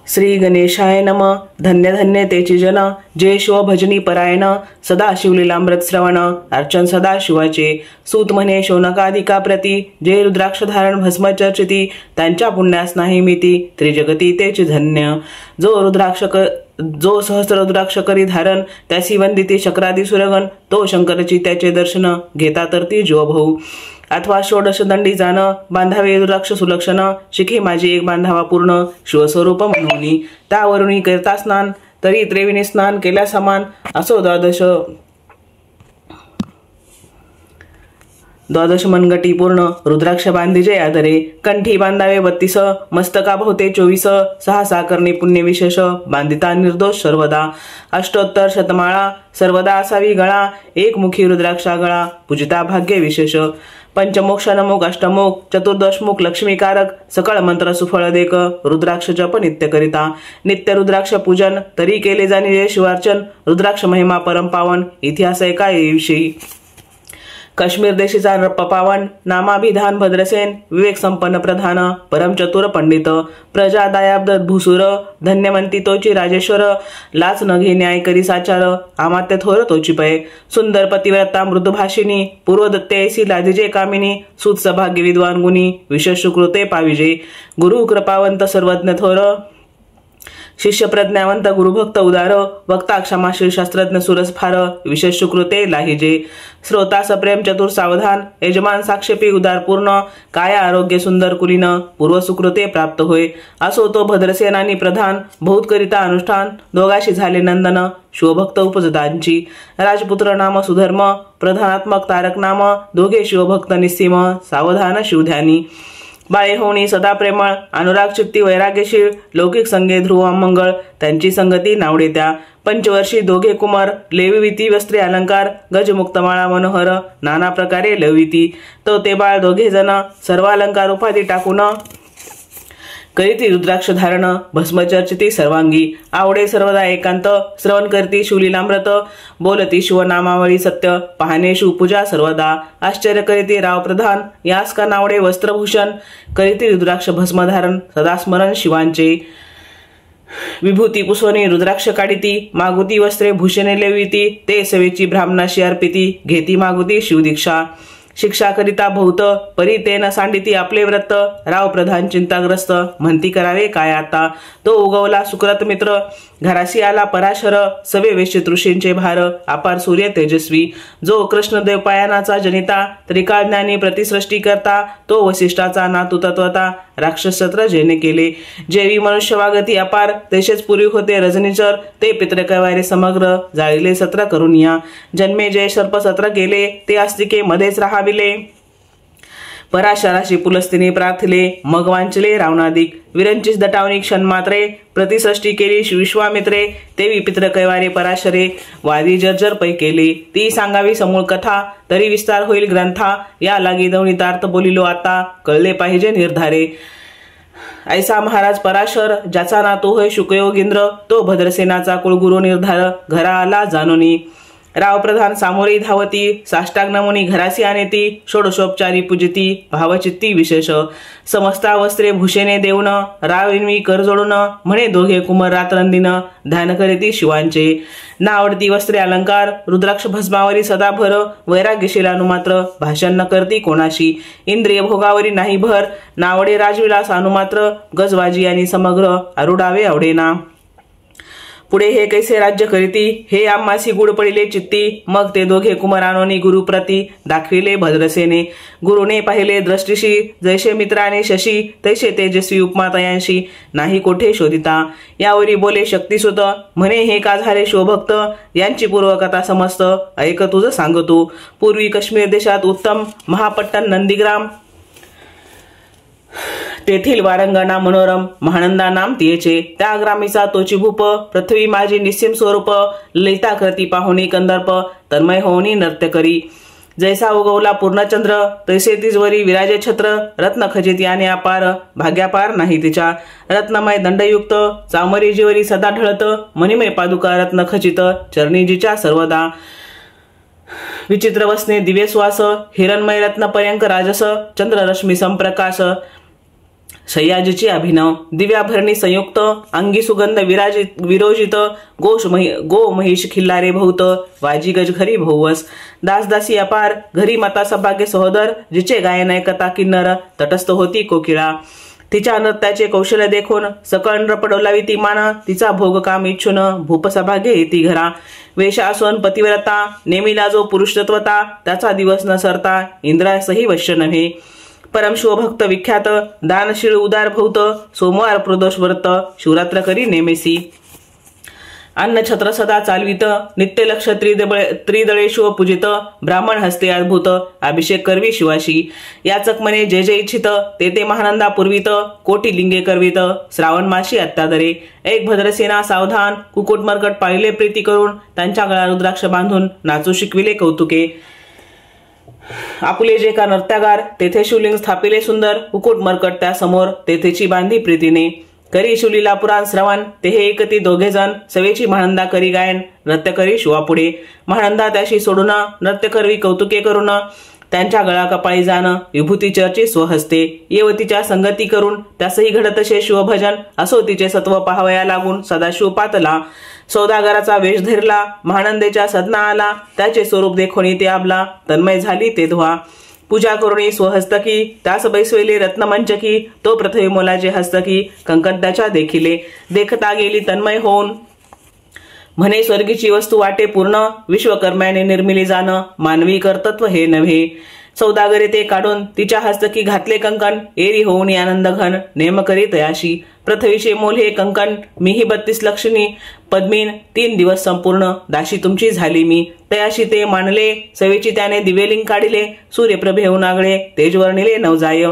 श्री गणेशाय नम। धन्य धन्य तेची जन, जे शिव भजनी परायण, सदा शिवलीलामृत श्रवण, अर्चन सदा शिवाचे। सूत म्हणे शौनकाधिका प्रती, जे रुद्राक्ष धारण भस्म चर्चिती, त्यांच्या पुण्यास नाही मिती, त्रिजगती तेची धन्य। जो सहस्र रुद्राक्ष करी धारण, त्यासी वंदिती शक्रादी सुरगण, तो शंकरची त्याचे दर्शन, घेता तर ती जीवभाऊ। अथवा षोडश दंडी जाण, बांधावे रुद्राक्ष सुलक्षण, शिखे माझी एक बांधावा पूर्ण, शिवस्वरूप म्हणूनी। त्यावरुनी करता स्नान, तरी त्रिवेणी स्नान केल्या समान, असो द्वादश मनगटी पूर्ण, रुद्राक्ष बांधिजे आदरे, कंठी बांधावे 32, मस्तका भोवते 24, 6 करणे पुण्य विशेष, बांधिता निर्दोष सर्वदा। अष्टोत्तर शतमाळा, सर्वदा असावी गळा, एकमुखी रुद्राक्षा गळा, पूजिता भाग्य विशेष। पंचमुख षणमुख अष्टमुख चतुर्दशमुख लक्ष्मीकारक, सकळ मंत्र सुफळ देक, रुद्राक्ष जप नित्य करिता। नित्य रुद्राक्ष पूजन, तरी केले जाणे शिवार्चन, रुद्राक्ष महिमा परम पावन, इतिहास ऐका येविषयी। काश्मीर देशीचा नृप पावन, नामाभिधान भद्रसेन, विवेक संपन्न प्रधान, परम चतुर पंडित, प्रजा दायाब्द भूसुर, धन्यवंती तोची राजेश्वर, लाच न घे न्याय करी साचार, अमात्य थोर तोची पै। सुंदर पतिव्रता मृदुभाषिनी, पूर्वदत्तेसी लाजिजे कामिनी, सूत सभाग्य विद्वान गुणी, विशेष सुकृते पाविजे। गुरु कृपावंत सर्वज्ञ थोर, शिष्य प्रज्ञावंत गुरुभक्त उदार, वक्ता क्षमाशील शास्त्रज्ञ सुरस फार, विशेष सुकृते लाहिजे। श्रोता सप्रेम चतुर सावधान, यजमान साक्षेपी उदार पूर्ण, काया आरोग्य सुंदर कुलीन, पूर्व सुकृते प्राप्त होय। असो तो भद्रसेनानी प्रधान, बहुत करिता अनुष्ठान, दोघाशी झाले नंदन, शिवभक्त उपजदांची। राजपुत्र नाम सुधर्म, प्रधानात्मक तारक नाम, दोघे शिवभक्त निस्सीम, सावधान शिवध्यानी। बाळे होणी सदा प्रेमळ, अनुराग चित्ती वैराग्यशील, लौकिक संगे ध्रुव मंगळ, त्यांची संगती नावडे त्या। पंचवर्षी दोघे कुमार, लेविती वस्त्रे अलंकार, गजमुक्तमाळा मनोहर, नाना प्रकारे लविती। तो ते बाळ दोघे जण, सर्व अलंकार उपाधी टाकून, करीती रुद्राक्ष धारण, भस्मचर्चिती सर्वांगी। आवडे सर्वदा एकांत, श्रवण करती शिवलीलामृत, बोलती शिवनामावळी सत्य, पाहणे शिवपूजा सर्वदा। आश्चर्य करीती राव प्रधान, यास का नावडे वस्त्रभूषण, करीती रुद्राक्ष भस्मधारण, सदा स्मरण शिवांचे। विभूती पुसवणे रुद्राक्ष काढिती, मागुती वस्त्रे भूषणे लेविती, ते सेवेची ब्राह्मणाशी अर्पिती, घेती मागुती शिवदीक्षा। शिक्षा करिता बहुत, परी तेन सांडिती आपले व्रत, राव प्रधान चिंताग्रस्त, म्हणती करावे काय आता। तो उगवला सुकृत मित्र, घराशी आला पराशर, सवे वेश्य ऋषींचे भार, अपार सूर्य तेजस्वी। जो कृष्णदेव पायानाचा जनिता, त्रिकाळ ज्ञानी प्रतिसृष्टी करता, तो वसिष्ठाचा नातू तत्वता, राक्षस सत्र जेने केले। जेवी मनुष्य वागती अपार, तसेच पूर्वी होते रजनीचर, ते पित्र कैवारे समग्र, जाळीले सत्र करून या। जन्मे जय सर्प सत्र केले, ते आस्तिके मध्येच राहाविले, पराशराशी पुलस्तिनी प्रार्थिले, मग वांचले रावणादिक। विरंचीस दटावनी क्षणमात्रे, प्रतिसृष्टी केली विश्वामित्रे, तेवी पित्र कैवारे पराशरे, वादी जर्जर पै केले। ती सांगावी समूळ कथा, तरी विस्तार होईल ग्रंथा, या लागी दवनीतार्थ बोलिलो आता, कळले पाहिजे निर्धारे। ऐसा महाराज पराशर, ज्याचा नातू होय शुकयोगींद्र, तो भद्रसेनाचा कुळगुरु निर्धार, घरा आला जानोनी। राव प्रधान सामोरी धावती, साष्टांग नमुनी घरासी आणेती, षोडशोपचारी पूजिती, भावचित्ती विशेष। समस्ता वस्त्रे भूषणे देऊन, राविन्वी कर जोडून, म्हणे दोघे कुमार रात्रंदिन, ध्यान करीती शिवांचे। नावडती वस्त्रे अलंकार, रुद्राक्ष भस्मावरी सदा भर, वैराग्यशील अनुमात्र, भाषण न करती कोणाशी। इंद्रिय भोगावरी नाही भर, नावडे राजविलास अनुमात्र, गजवाजी आणि समग्र, अरुडावे आवडेना। पुढे हे कैसे राज्य करीती, हे आम्हासी गुड पडिले चित्ती, मग ते दोघे कुमारानोनी गुरुप्रती, दाखविले भद्रसेने। गुरुने पाहिले दृष्टीशी, जैसे मित्राने शशी, तैसे तेजस्वी उपमातयांशी, नाही कोठे शोधिता। यावरी बोले शक्तिसुत, म्हणे हे का झाले शिवभक्त, यांची पूर्वकथा समस्त, ऐक तुझ सांगतो। पूर्वी काश्मीर देशात उत्तम महापट्टण नंदीग्राम, तेथील वारंगणा मनोरम, महानंदा नाम तियेचे। त्या ग्रामीचा तोची भूप, पृथ्वी माझी निस्सीम स्वरूप, ललिता करती पाहुणी कंदर्प, तन्मय होनी नृत्य करी। जैसा उगवला पूर्णचंद्र, तैसे तिजवरी विराजे छत्र, रत्न खचित याने अपार, भाग्यापार नाही तिच्या। रत्नमय दंडयुक्त, चामरी जीवरी सदा ढळत, मणिमय पादुका रत्न खचित, चरणीजीच्या सर्वदा। विचित्र वसने दिव्य श्वास, हिरणमय रत्न पर्यंक राजस, चंद्ररश्मी संप्रकाश, सह्याजीची अभिनव दिव्याभरणी संयुक्त अंगी सुगंध विरोजित गो महिष खिल्लारे बहुत वाजी गज घरी भोवस दासदासी अपार घरी माता सभाग्य सहोदर जिचे गायन ऐकता किन्नर तटस्थ होती कोकिळा तिच्या नृत्याचे कौशल्य देखून सकळ नृप पडवलावी ती मान तिचा भोग काम इच्छून भूपसभाग्य येती घरा वेश आसोन पतिव्रता नेमिला जो पुरुषत्वता त्याचा दिवस न सरता इंद्रासही वश्य नव्हे परम शिवभक्त विख्यात दानशील उदार भौत सोमवार प्रदोष व्रत शिवरात्र करी नेमेसी अन्न छत्र सदा चालवित नित्य लक्ष त्रिदळे शिव पूजित ब्राह्मण हस्ते अद्भुत अभिषेक करवी शिवाशी याचक मने जे जे इच्छित ते महानंदा पूर्वित कोटी लिंगे करवित श्रावण माशी अत्यादरे एक भद्रसेना सावधान कुकुट मरकट पाळले प्रीती करून त्यांच्या गळा रुद्राक्ष बांधून नाचू शिकविले कौतुके आपुले जे का नर्त्यागार तेथे शिवलिंग स्थापिले सुंदर कुकुट मरकट त्या समोर तेथेची बांधी प्रीतीने करी शिवलीला पुराण श्रवण तेहे एकती दोघे जण सवेची महानंदा करी गायन नृत्य करी शिवापुढे महानंदा त्याशी सोडून नृत्य करवी कौतुके करून त्यांच्या गळा कपाळी जाण विभूती चर्ची स्वहस्ते येवतीच्या संगती करून त्यासही घडतसे शिवभजन असो तिचे सत्व पाहावया लागून सदाशिव पातला सौदागराचा वेश धरला महानंदेच्या सदना आला त्याचे स्वरूप देखोनी ते आबला तन्मय झाली ते धुवा पूजा करुणी स्वहस्तकी त्यास बैसवेले रत्नमंचकी तो प्रथमे मोलाचे हस्तकी कंकण त्याच्या देखिले देखता गेली तन्मय होऊन म्हणे स्वर्गीची वस्तू वाटे पूर्ण विश्वकर्म्याने निर्मिली जाणं मानवी कर्तत्व हे नव्हे सौदागरे ते काढून तिच्या हस्तकी घातले कंकण एरी होऊन आनंद घन नेम करी तयाशी पृथ्वीचे मोल हे कंकण मीही 32 लक्षणी पद्मीन 3 दिवस संपूर्ण दाशी तुमची झाली मी तयाशी ते मानले सवेची त्याने दिवेलिंग काढिले सूर्यप्रभेहून आगळे तेजवर्णिले नवजाय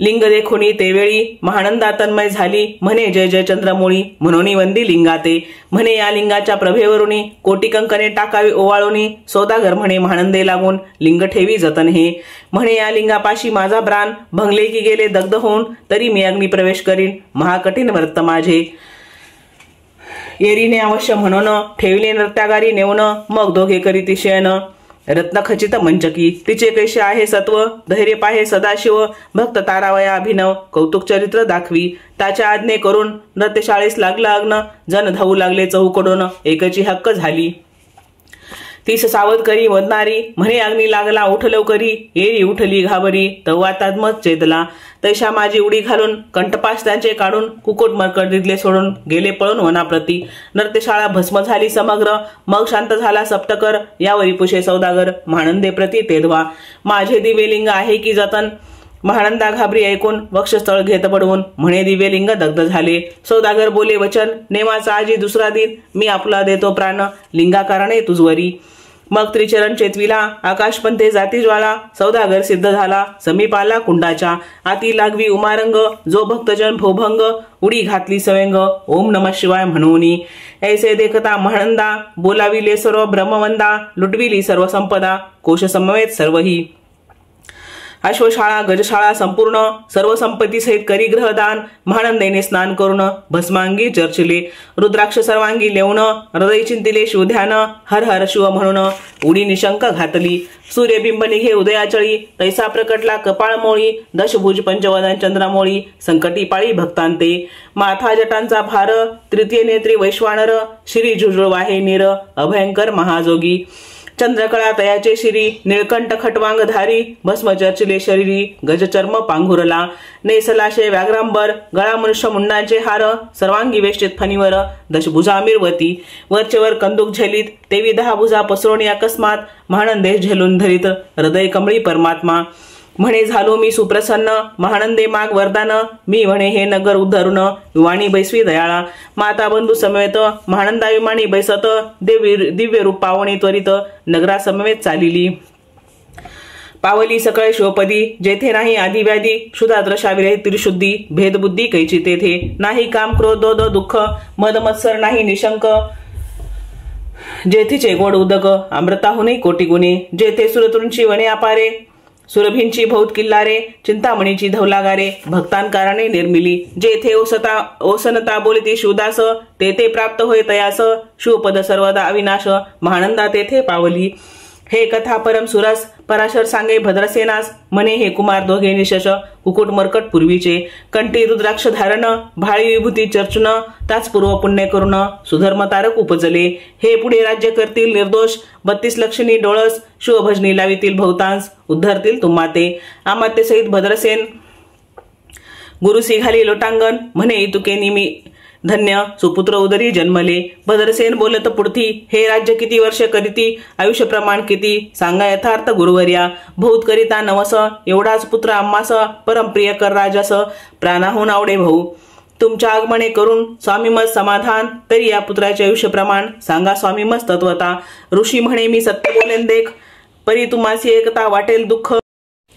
लिंग देखोनी तेवेळी महानंदा तन्मय झाली म्हणे जय जय चंद्रमोळी म्हणून वंदी लिंगाते म्हणे या लिंगाच्या प्रभेवरुनी कोटी कंकणे टाकावी ओवाळूनी सौदागर म्हणे महानंदे लागून लिंग ठेवी जतन हे म्हणे या लिंगापाशी माझा प्राण भंगले की गेले दग्ध होऊन तरी मी अग्नी प्रवेश करीन महाकठीण व्रत माझे येरीने अवश्य म्हणून ठेवले नृत्यागारी नेऊन मग दोघे करीती शयन रत्नखचित मंचकी तिचे कैसे आहे सत्व धैर्य पाहे सदाशिव भक्त तारावया अभिनव कौतुक चरित्र दाखवी त्याच्या आज्ञे करून नृत्यशाळेस लागला अग्न जन धावू लागले चहूकडून एकची हक्क झाली तीस सावध करी वदनारी म्हणे अग्नी लागला उठ लवकरी येरी उठली घाबरी तव्हा तादमत चेतला तैशा माझी उडी घालून कंठपास त्यांचे काढून कुकुट मरकट दिदले सोडून गेले पळून वनाप्रती नृत्यशाळा भस्म झाली समग्र मग शांत झाला सप्तकर यावरी पुषे सौदागर महानंदे प्रती तेधवा माझे दिवेलिंग आहे की जतन महानंदा घाबरी ऐकून वक्षस्थळ घेत पडवून म्हणे दिवेलिंग दग्ध झाले सौदागर बोले वचन नेमाचा आजी दुसरा दिन मी आपला देतो प्राण लिंगाकारणे तुझवरी मग त्रिचरण चेतविला आकाशपंथे जाती ज्वाला सौदागर सिद्ध झाला समीप आला कुंडाच्या आती लागवी उमारंग जो भक्तजन भोभंग उडी घातली सवेंग ओम नमः शिवाय म्हणूनी ऐसे देखता महानंदा बोलाविले सर्व ब्रह्मवंदा लुटविली सर्व संपदा कोश समवेत सर्वही अश्वशाळा गजशाळा संपूर्ण सर्व संपत्ती सहित करी ग्रहदान महानंदेने स्नान करून भस्मांगी चर्चिले रुद्राक्ष सर्वांगी लेवून हृदय चिंतिले शिवध्यान हर हर शिव म्हणून उडी निशंक घातली सूर्यबिंब निघे उदयाचळी तैसा प्रकटला कपाळ मोळी दशभुज पंचवदन चंद्रमोळी संकटी पाळी भक्तांते माथा जटांचा भार तृतीय नेत्री वैश्वानर श्री झुळवाहे नीर अभयंकर महाजोगी चंद्रकळा तयाचे शिरी निळकंठ खटवांग धारी भस्म चर्चिले शरीरी गजचर्म पांघुरला नेसलाशे व्याघ्रांबर गळा मनुष्य मुंडांचे हार सर्वांगी वेष्टित फणीवर दशभुजा मिरवती वरचेवर कंदूक झेलीत तेवी 10 भुजा पसरवणी अकस्मात महानंदेश झेलून धरीत हृदय कमळी परमात्मा म्हणे झालो मी सुप्रसन्न महानंदे माग वरदान मी म्हणे हे नगर उद्धरून विमानी बैसवी दयाळा माता बंधू समवेत महानंदा विमानी बैसत दिव्य रूप पावणी त्वरित नगरा समवेत चालिली पावली सकळ शिवपदी जेथे नाही आधी व्याधी क्षुधाद्रशा विरहित त्रिशुद्धी भेदबुद्धी कैची तेथे नाही काम क्रोध दोध दुःख मद मत्सर नाही निशंक जेथेचे गोड उदक अमृताहुनी कोटी गुणे जेथे सुरतृंची वने अपारे सुरभींची भौत किल्लारे चिंतामणीची धवलागारे भक्तांकारणे निर्मिली जेथे ओसनता बोलती शिवदास तेथे प्राप्त होय तयास शिवपद सर्वदा अविनाश महानंदा तेथे पावली हे कथा परम सुरस पराशर सांगे भद्रसेनास म्हणे हे कुमार दोघे निशश कुकुट मरकट पूर्वीचे कंठी रुद्राक्ष धारण भाळी विभूती चर्चुन ताच पूर्व पुण्य करून सुधर्म तारक उपजले हे पुढे राज्य करतील निर्दोष 32 लक्षणी डोळस शिवभजनी लावितील बहुतांश उद्धरतील तुम्हाते आमाते सहित भद्रसेन गुरुसी घाली लोटांगण म्हणे इतुके निमी धन्य सुपुत्र उदरी जन्मले भद्रसेन बोलत पुढती हे राज्य किती वर्ष करीती आयुष्य प्रमाण किती सांगा यथार्थ गुरुवर्या बहुत करिता नवस एवढाच पुत्र आम्हास परमप्रिय कर राजस प्राणाहून आवडे भाऊ तुमच्या आगमने करून स्वामीमत समाधान तरी या पुत्राचे आयुष्य प्रमाण सांगा स्वामीमत तत्वता ऋषी म्हणे मी सत्य बोलेन देख परी तुम्हासी एकता वाटेल दुःख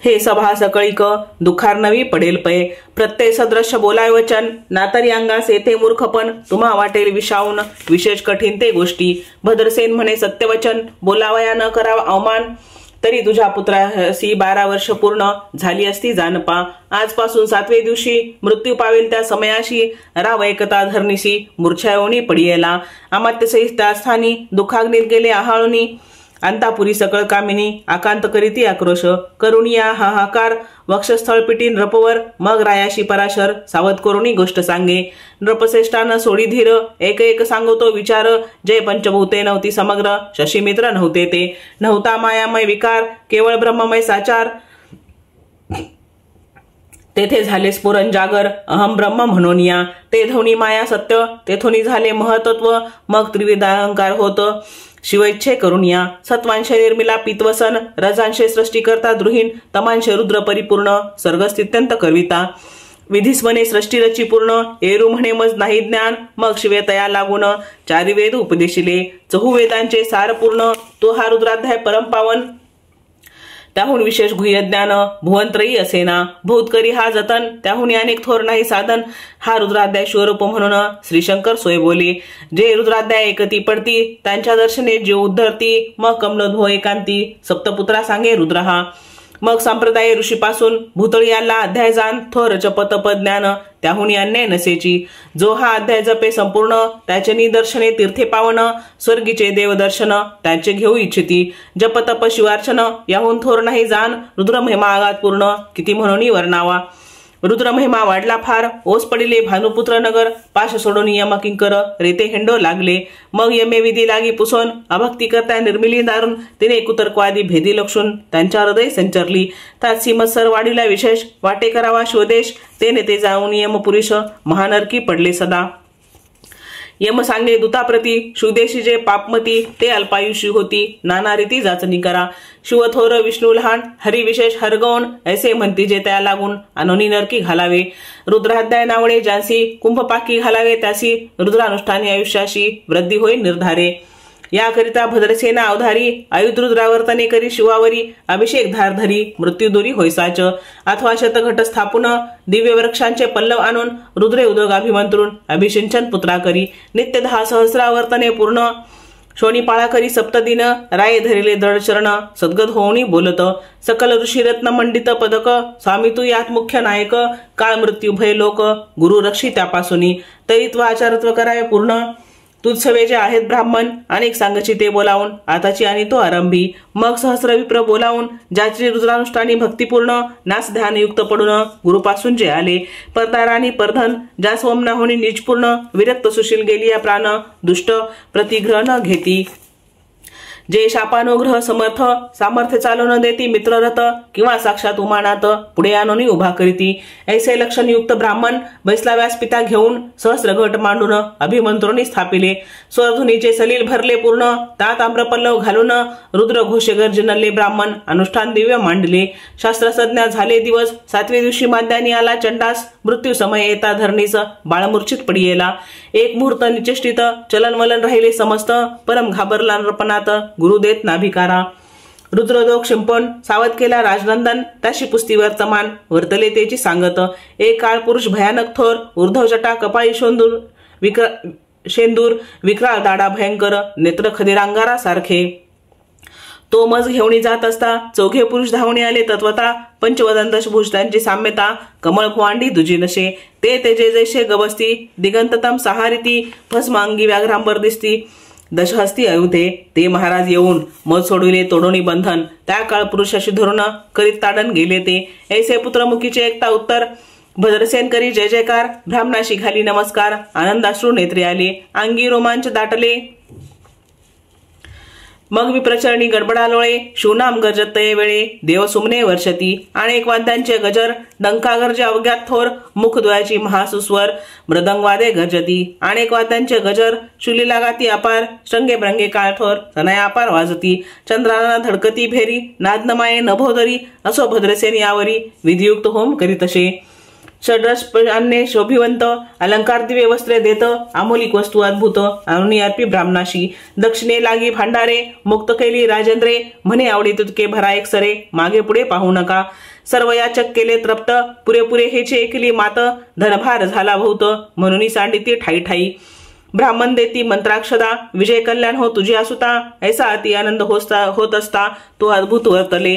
हे सभा सकळीक दुखार नवी पडेल पै प्रत्यय सदृश बोलाय वचन नातरी अंगास येथे मूर्खपण तुम्हा वाटेल विषावून विशेष कठीण ते गोष्टी भद्रसेन म्हणे सत्यवचन बोलावया न करावा अवमान तरी तुझ्या पुत्रासी 12 वर्ष पूर्ण झाली असती जानपा आजपासून 7व्या दिवशी मृत्यू पावेल त्या समयाशी राव एकता धरणीशी मूर्छायोनी पडियेला अमात्य सहित त्या स्थानी दुःखाग्नीत गेले आहाळुनी अंतापुरी सकळ कामिनी आकांत करीती आक्रोश करुणिया हाहाकार वक्षस्थळ पिटी नृपवर मग रायाशी पराशर सावध करुणी गोष्ट सांगे नृपश्रेष्ठानं सोडी धीर एक एक सांगतो विचार जय पंचभूते नव्हती समग्र शशीमित्र नव्हते ते नव्हता मायामय विकार केवळ ब्रह्ममय साचार तेथे झाले स्फुरण जागर अहम ब्रह्म म्हणून या ते धवनी माया सत्य तेथोनी झाले महतत्व मग त्रिविध अहंकार होत शिवइच्छे करून या सत्वांशे निर्मिला पित्वसन रजांशे सृष्टी करता द्रुहीन तमांशे रुद्र परिपूर्ण सर्गस्थित्यंत करविता विधिस्मने सृष्टी रची पूर्ण एरू म्हणे मज नाही ज्ञान मग शिवे तया लागून 4 वेद उपदेशिले 4 वेदांचे सार पूर्ण तो हा रुद्राध्याय परम पावन त्याहून विशेष गुह्य ज्ञान भुवंत्रयी असेना भूतकरी हा जतन त्याहून अनेक थोर नाही साधन हा रुद्राध्याय शिवरूप म्हणून श्रीशंकर सोय बोले जे रुद्राध्याय एकती पडती त्यांच्या दर्शने जीव उद्धरती मग कमलोद्भव एकांती सप्तपुत्रा सांगे रुद्र हा मग संप्रदाय ऋषीपासून भूतळी आला अध्याय जाण थोर जपतप ज्ञान त्याहून अन्याय नसेची जो हा अध्याय जपे संपूर्ण त्याचे निदर्शने तीर्थे पावन स्वर्गीचे देवदर्शन त्यांचे घेऊ इच्छिती जपतप शिवार्चन याहून थोर नाही जाण रुद्र महिमा आगात पूर्ण किती म्हणून वर्णावा रुद्र महिमा वाढला फार ओस पडिले भानुपुत्र नगर पाश सोडून यम किंकर रेते हेंडो लागले मग यमे विधी लागी पुसोन अभक्ती करता निर्मिली दारून तिने कुतर्कवादी भेदी लक्षून त्यांच्या हृदय संचरली तात सीमत्सर वाढीला विशेष वाटे करावा स्वदेश ते नेते जाऊन यम पुरुष महानरकी पडले सदा यम सांगे दूताप्रती शिवदेशी जे पापमती ते अल्पायुषी होती नाना रीती जाचणी करा शिवथोर विष्णू लहान हरी विशेष हरगौन ऐसे म्हणती जे त्या लागून अनोनी नरकी घालावे रुद्राध्याय नावळे ज्यांसी कुंभपाकी घालावे त्यासी रुद्रानुष्ठानी आयुष्याशी वृद्धी होईल निर्धारे याकरिता भद्रसेना अवधारी आयुध रुद्रावर्तने करी शिवावरी अभिषेक धार धरी मृत्यूदुरी होयसाच अथवा शतघट स्थापून दिव्य वृक्षांचे पल्लव आणून रुद्रे उदोगाभिमंत्रून अभिषिंचन पुत्रा करी नित्य 10 सहस्रावर्तने पूर्ण शोणीपाळा करी सप्तदिन राये धरिले दृढ चरण सद्गत होऊनी बोलत सकल ऋषी रत्न मंडित पदक स्वामी तू यात मुख्य नायक काळ मृत्यू भय लोक गुरु रक्षी त्यापासूनी तरीत्व आचारत्व करावे पूर्ण तुत्सवे जे आहेत ब्राह्मण अनेक सांगची ते बोलावून आताची आणि तो आरंभी मग सहस्र विप्र बोलावून ज्याची रुद्रानुष्ठानी भक्तिपूर्ण नास ध्यानयुक्त पडून गुरुपासून जे आले परतारानी परधन ज्या सोमना होणी निजपूर्ण विरक्त सुशील गेली या प्राण दुष्ट प्रतिग्रह न घेती जे शापानुग्रह समर्थ सामर्थ्य चालू न देती मित्ररथ किंवा साक्षात उमानात पुढे आणून उभा करीती ऐसे लक्षणयुक्त ब्राह्मण बैसला व्यासपिता घेऊन सहस्र घट मांडून अभिमंत्रोनी स्थापिले स्वरधुनीचे सलील भरले पूर्ण तात आम्रपल्लव घालून रुद्र घोष गर्जनले ब्राह्मण अनुष्ठान दिव्य मांडले शास्त्रसज्ञ झाले दिवस 7व्या दिवशी माद्यानी आला चंडास मृत्यू समय येता धरणीस बाळमूर्छित पडियेला एक मुहूर्त निचेष्टित चलनवलन राहिले समस्त परम घाबरला नृपणात गुरु देत नाभिकारा रुद्रदोष शिंपण सावध केला राजनंदन त्याशी पुस्तीवर तमान वर्तले तेची सांगत एक काळ पुरुष भयानक थोर ऊर्ध्व जटा कपाळी शेंदूर विक्राळ दाडा भयंकर नेत्र खदिरांगारा सारखे तो मज घेऊन जात असता 4 पुरुष धावणे आले तत्वता पंचवदंत भुज त्यांची साम्यता कमळ फुवांडी दुजी नशे ते तेजे जैसे गवस्ती दिगंततम सहारिती भस्मांगी व्याघ्रांबर दिसती दशहस्ती अयुधे ते महाराज येऊन मध सोडविले तोडोनी बंधन, त्या काळ पुरुषाशी धरून करीत ताडण गेले ते, ऐसे पुत्रमुखीचे एकता उत्तर, भद्रसेन करी जय जयकार, ब्राह्मणाशी घाली नमस्कार, आनंदाश्रू नेत्रे आले, अंगी रोमांच दाटले, मग विप्रचरणी गडबडालोळे, शिवनाम गरजत तये वेळे, देव सुमने वर्षती, अनेक वाद्यांचे गजर, डंका गरजे अवघ्यात थोर, मुखद्वयाची महासुस्वर, मृदंगवादे गरजती, अनेक वाद्यांचे गजर, शुली लागाती अपार, श्रंगे ब्रंगे काळथोर, सनया अपार वाजती, चंद्राना धडकती भेरी, नादनमाये नभोदरी, असो भद्रसेन यावरी, विधियुक्त होम करीतसे, षड्रस अन्य शोभिवंत, अलंकार दिवे वस्त्रे देत, आमोलिक वस्तू अद्भुत, आणून अर्पी ब्राह्मणाशी, दक्षिणे लागी भांडारे, मुक्त केली राजेंद्रे, म्हणे आवडी तुतके भरा एक सरे, मागे पुढे पाहू नका, सर्व याचक केले तृप्त, पुरेपुरे हेचे एकली मात, धनभार झाला बहुत, म्हणून सांडिती ठाई ठाई, ब्राह्मण देती मंत्राक्षदा, विजय कल्याण हो तुझी असुता, ऐसा अति आनंद होत असता तो अद्भुत वर्तले,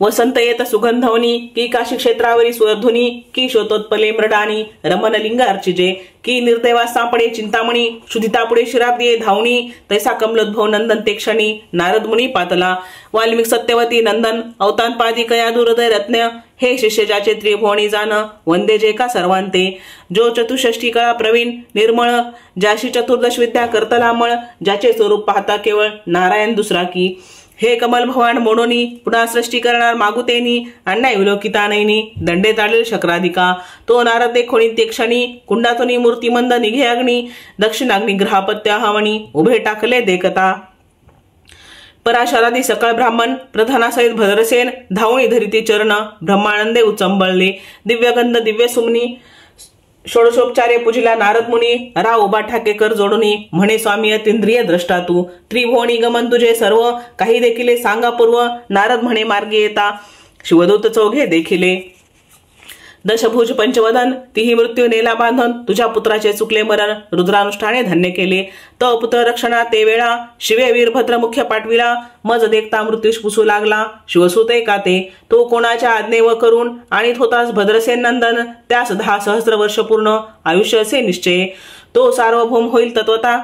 वसंत येत सुगंधवनी, की काशी क्षेत्रावरी सुरध्वनी, की शोतोत्पले मृडानी, रमण लिंग अर्चिजे, की निर्दैवा सापडे चिंतामणी, शुद्धितापुढे शिराब दिये धावणी, तैसा कमलोद्भव नंदन ते क्षणी, नारद मुनी पातला, वाल्मिक सत्यवती नंदन, अवतान पादी कया दुर्दय रत्न, हे शिष्य ज्याचे त्रिभुवनी जान, वंदे जे का सर्वांते, जो चतुष्षष्टी कळा प्रवीण निर्मळ, ज्याशी चतुर्दश विद्या करतलामळ, ज्याचे स्वरूप पाहता केवळ नारायण दुसरा की, हे कमल भवान मोडोनी, पुन्हा सृष्टी करणार मागुतेनी, अण्णा विलोकिता नैनी, दंडे ताळील शक्राधिका, तो नारद देखोणी ते क्षणी, कुंडातुनी मूर्तिमंद निघे अग्नी, दक्षिणाग्नी ग्रहापत्य हवणी, उभे टाकले देखता, पराशरादी सकळ ब्राह्मण, प्रधानासहित भद्रसेन, धावणी धरिती चरण, ब्रह्मानंदे उचंबळले, दिव्यगंध दिव्य सुमनी, षोडशोपचारे पूजिला नारद मुनी, रा उभा ठाकेकर जोडुनी, म्हणे स्वामी अतिंद्रिय द्रष्टा तू, त्रिभुवनी गमन तुझे सर्व, काही देखिले सांगा पूर्व, नारद म्हणे मार्गी येता, शिवदूत चौघे देखिले, दशभुज पंचवदन, तिही मृत्यू नेला बांधन, तुझ्या पुत्राचे चुकले मरण, रुद्रानुष्ठाने धन्य केले, तो पुत्र रक्षणा ते वेळा, शिवे वीरभद्र मुख्य पाठविला, मज देखता मृत्यूश पुसू लागला, शिवसुते का ते, तो कोणाच्या आज्ञेव करून आणीत होतास भद्रसेन नंदन, त्यास 10 सहस्र वर्ष पूर्ण आयुष्य असे निश्चय, तो सार्वभौम होईल तत्वता,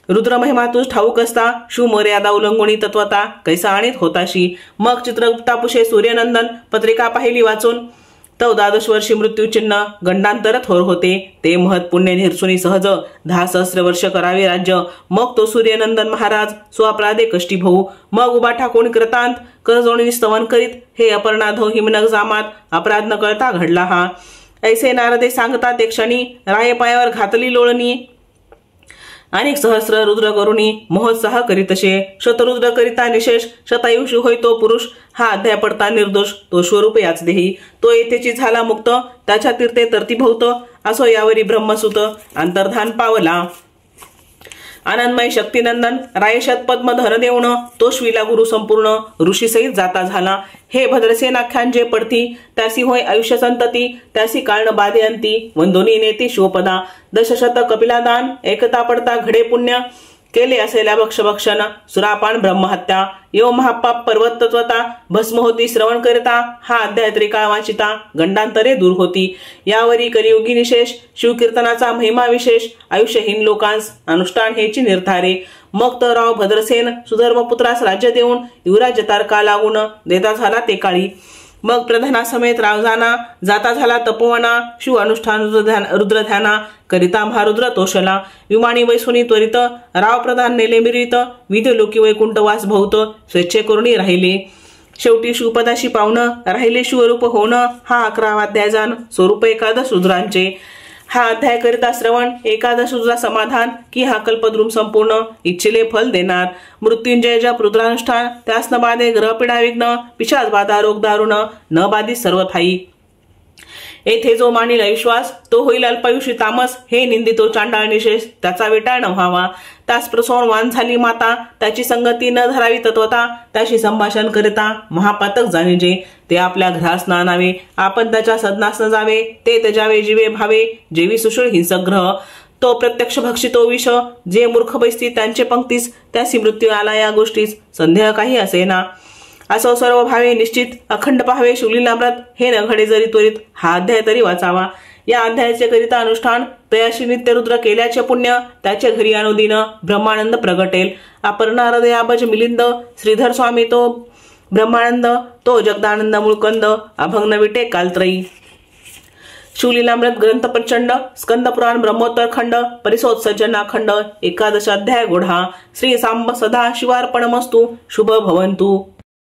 रुद्र महिमा तुझ ठाऊक असता, शिव मर्यादा उल्लंघनी तत्वता, कैसा आणीत होताशी, मग चित्रगुप्तापुषे सूर्यनंदन, पत्रिका पाहिली वाचून, तो 12 वर्षी मृत्यू चिन्ह, गंडांतर थोर होते, ते महत् पुण्य निर्सुनी सहज, 10 सहस्र वर्ष करावे राज्य, मग तो सूर्यनंदन महाराज, स्वप्रादे कष्टी भाऊ, मग उभा ठाकून कृतांत, करजोणी स्तवन करीत, हे अपर्णाधो हिमनग जामात, अपराध न कळता घडला हा, ऐसे नारदे सांगता ते क्षणी, राये पायावर घातली लोळणी, अनेक सहस्र रुद्र करुणी, महोत्साह करीतसे, शतरुद्र करिता निशेष, शतायुषी होय तो पुरुष, हा अध्याय पडता निर्दोष, तो स्वरूप याच देही, तो येथेची झाला मुक्त, त्याच्या तीर्थे तरतीभूत, असो यावरी ब्रह्मसुत, अंतर्धान पावला, आनंदमय शक्तिनंदन, रायशत पद्म धन देऊन, तो श्वीला गुरु संपूर्ण, ऋषीसहित जाता झाला, हे भद्रसेन आख्यान जे पडती, त्यासी होय आयुष्य संतती, त्यासी कारण बाधे अंती, वंदोनी नेती शिवपदा, दशशत कपिलादान, एकता पडता घडे पुण्य, केले असेल्या भक्षभक्षण, सुरापान ब्रह्महत्या, यो महापाप पर्वत तत्वता, भस्म होती श्रवण करता, हा अध्याय त्रिकाळ वाचिता, गंडांतरे दूर होती, यावरी कलियुगी निशेष, शिवकीर्तनाचा महिमा विशेष, आयुष्यहीन लोकांस अनुष्ठान हेची निर्धारे, मग तर राव भद्रसेन सुधर्मपुत्रास राज्य देऊन, युवराज्य तारका लागून देता झाला ते काळी, मग प्रधानासमेत रावजाना, जाता झाला तपोवना, शिव अनुष्ठान रुद्रध्याना, करिता महारुद्र तोषला, विमानी वैसुनी त्वरित, राव प्रधान नेले मिरित, विधी लोकी वैकुंठवास भौत, स्वेच्छे करुणी राहिले, शेवटी शिवपदाशी पावणं, राहिले शिवरूप होणं, हा 11वा अध्याय जाण, स्वरूप एकादश रुद्रांचे, हा अध्याय करिता श्रवण, एकादश रुद्रा समाधान, की हा कल्पद्रुम संपूर्ण, इच्छिले फल देणार, मृत्युंजय जप रुद्रानुष्ठान, त्यास न बाधे ग्रहपीडा विघ्न, पिशाच बाधा रोग दारुण, न बाधित सर्वथाई, येथे जो मानील अविश्वास, तो होईल अल्पायुषी तामस, हे निंदितो चांडाळ निशेष, त्याचा विटाळ न व्हावा, त्यास प्रसवून वान झाली माता, त्याची संगती न धरावी तत्वता, त्याशी संभाषण करिता महापातक जाणीजे, ते आपल्या घरास ना आणावे, आपण त्याच्या सदनास न जावे, ते त्याजावे जीवे भावे, जेवी सुषुळ हिंसक ग्रह, तो प्रत्यक्ष भक्षितो विष, जे मूर्ख बैसती त्यांचे पंक्तीस, त्यासी मृत्यू आला या गोष्टीस, संदेह काही असेना, असो सर्व भावे निश्चित, अखंड पाहावे शिवलीलामृत, हे न घडे जरी त्वरित, हा अध्याय तरी वाचावा, या अध्यायाचे करिता अनुष्ठान तयाशी नित्यरुद्र केल्याचे पुण्य त्याचे घरी अनुदिन ब्रह्मानंद प्रगटेल। अपर्णा हृदयाबज मिलिंद श्रीधर स्वामी तो ब्रह्मानंद तो जगदानंद मूळकंद अभंग विटे कालत्रयी। शिवलीलामृत ग्रंथ प्रचंड स्कंद पुराण ब्रह्मोत्तर खंड परिसोत्सर्जना खंड 11 अध्याय गोढा। श्री सांब सदा शिवार्पणमस्तु शुभ भवन्तु।